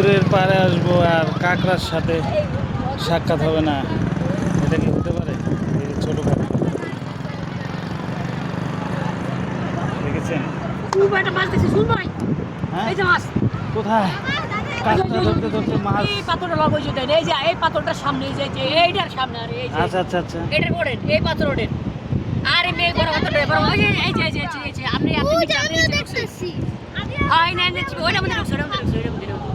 সমুদ্রের পাড়ে আসবো আর কাঁকড়ার সাথে সাক্ষাৎ হবে না, এটা কি হতে পারে? এই যে ছোট কাঁকড়া দেখেছেন? খুব একটা মাছ দেখছি, শুন ভাই। হ্যাঁ, এই যে মাছ, কোথায়? কাঁকড়া ধরতে ধরতে মাছ। এই পাথরটা লগ হয়েছে, দেন এই যে এই পাথরটার সামনে, এই যে এইটার সামনে, আর এই যে আচ্ছা আচ্ছা আচ্ছা, এটার ওড়েন, এই পাথর ওড়েন, আর এই মেয়ে বড় পাথরটা বড়, ওই যে এই যে এই যে আপনি আমিও দেখতেছি। হাই না দেখছি, ওইটা মধ্যে ঢুকছে, ওইটা মধ্যে ঢুকছে, ওইটা মধ্যে ঢুকছে।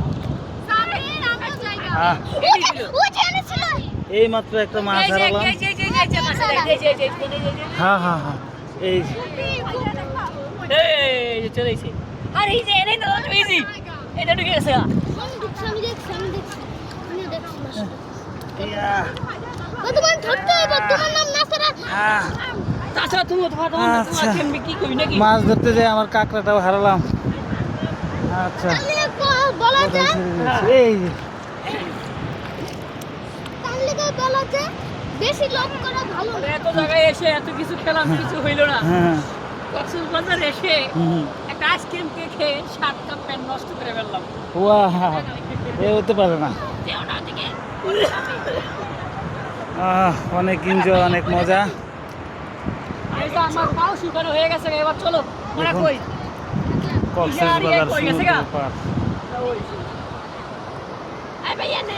সামনের আমার জায়গা। আহ, এই ছিল। ও জানে ছিল। এই মাত্র একটা মাছ এই যে হারালাম। এই যে এই যে মাছ, এই যে হ্যাঁ হ্যাঁ হ্যাঁ, এই যে। এই যে চলে এসেছে। আর এই যে এই না তো ইজি, এটা ঢুকে গেছে। আমি দেখছি। আমিও দেখছি মাছটা। ইয়া, ও তোমার ধরতে হবে, তোমার নাম নাসরা। আহ, তাছাড়া তোমার আচ্ছা। কেমনি কি করি নাকি? মাছ ধরতে যাই আমার কাঁকড়াটাও হারালাম। আচ্ছা, তাহলে বলা কোথায় যায়, ছেড়ে দিয়েছি? এই যে। তাহলে বলা যায় বেশি লোভ করা ভালো না। এত জায়গায় এসে এত কিছু খেলাম, কিছু হইল না। হ্যাঁ, কক্সবাজার এসে হুম, একটা আইসক্রিম খেয়ে 7 কাপ প্যান নষ্ট করে ফেললাম। ওয়াহ, এ হতে পারে না। অনেক এনজয়, অনেক মজা। এই তো আমার পাও শুকানো হয়ে গেছে, এবার চলো আমরা দেখুন। কই কক্সবাজার কই গেছে গা? সমুদ্র পাড়। আই ভাইয়া নে